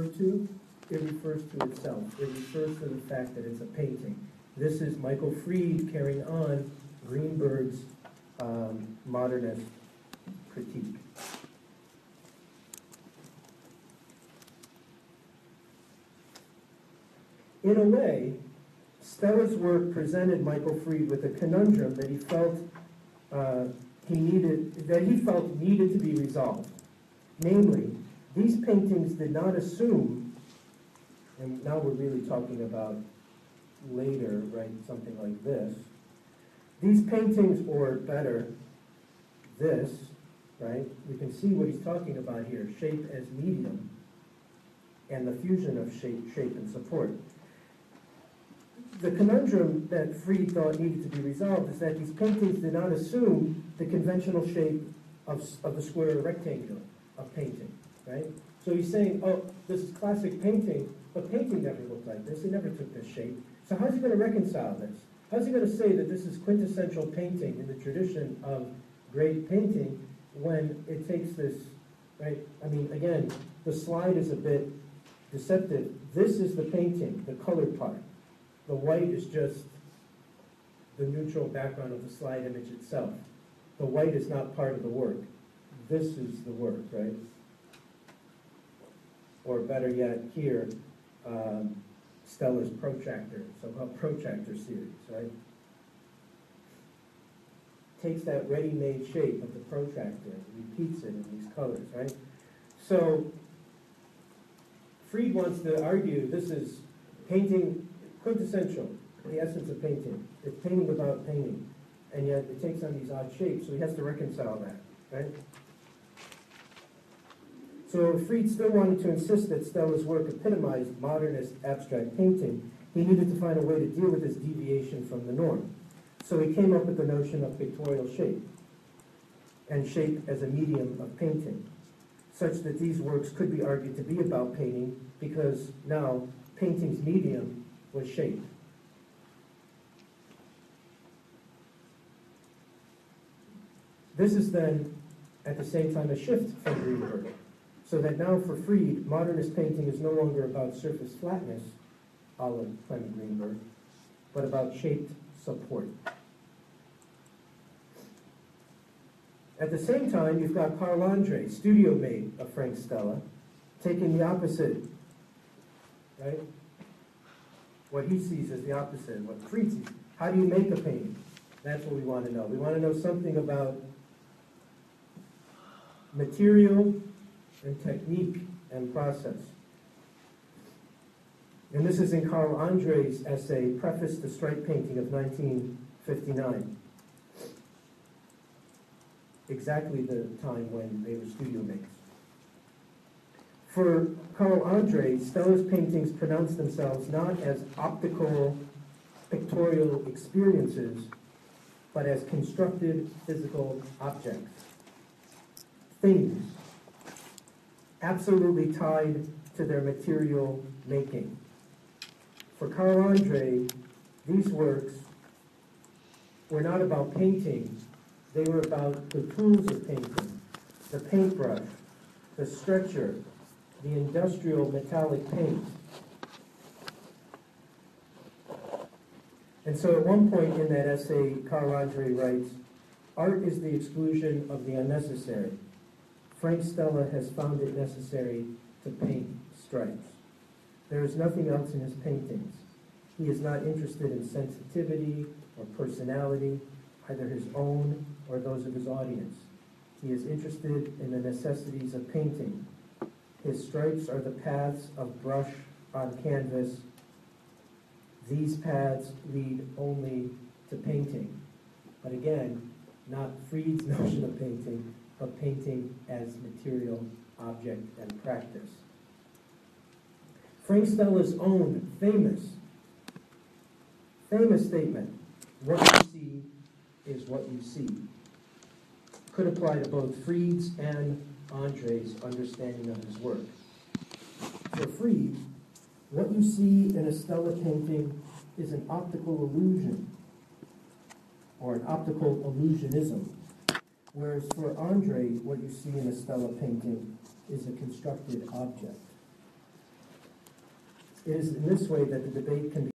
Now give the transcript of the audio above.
to? It refers to itself. It refers to the fact that it's a painting. This is Michael Fried carrying on Greenberg's modernist critique. In a way, Stella's work presented Michael Fried with a conundrum that he felt needed to be resolved. Namely, these paintings did not assume, and now we're really talking about later, right, something like this. These paintings, or better, this, right, you can see what he's talking about here, shape as medium, and the fusion of shape and support. The conundrum that Fried thought needed to be resolved is that these paintings did not assume the conventional shape of the square or rectangle of painting, right? So he's saying, oh, this is classic painting, but painting never looked like this. It never took this shape. So how's he going to reconcile this? How's he going to say that this is quintessential painting in the tradition of great painting when it takes this, right? I mean, again, the slide is a bit deceptive. This is the painting, the colored part. The white is just the neutral background of the slide image itself. The white is not part of the work. This is the work, right? Or better yet, here, Stella's protractor, so-called protractor series, right? Takes that ready-made shape of the protractor and repeats it in these colors, right? So Fried wants to argue this is painting quintessential, the essence of painting. It's painting without painting, and yet it takes on these odd shapes, so he has to reconcile that, right? So Fried still wanted to insist that Stella's work epitomized modernist abstract painting. He needed to find a way to deal with this deviation from the norm. So he came up with the notion of pictorial shape, and shape as a medium of painting, such that these works could be argued to be about painting, because now painting's medium was shape. This is then, at the same time, a shift from Greenberg, so that now for Fried, modernist painting is no longer about surface flatness, a la Clement Greenberg, but about shaped support. At the same time, you've got Carl Andre, studio mate of Frank Stella, taking the opposite, right? What he sees as the opposite, what Fried sees. How do you make a painting? That's what we want to know. We want to know something about material and technique and process. And this is in Carl Andre's essay, Preface to Stripe Painting of 1959. Exactly the time when they were studio mates. For Carl Andre, Stella's paintings pronounce themselves not as optical, pictorial experiences, but as constructed physical objects. Things, absolutely tied to their material making. For Carl Andre, these works were not about painting, they were about the tools of painting, the paintbrush, the stretcher, the industrial metallic paint. And so at one point in that essay, Carl Andre writes, "Art is the exclusion of the unnecessary. Frank Stella has found it necessary to paint stripes. There is nothing else in his paintings. He is not interested in sensitivity or personality, either his own or those of his audience. He is interested in the necessities of painting. His stripes are the paths of brush on canvas. These paths lead only to painting." But again, not Fried's notion of painting, but painting as material, object, and practice. Frank Stella's own famous statement, "What you see is what you see," could apply to both Fried's and Andre's understanding of his work. For Fried, what you see in a Stella painting is an optical illusion, or an optical illusionism, whereas for Andre, what you see in a Stella painting is a constructed object. It is in this way that the debate can be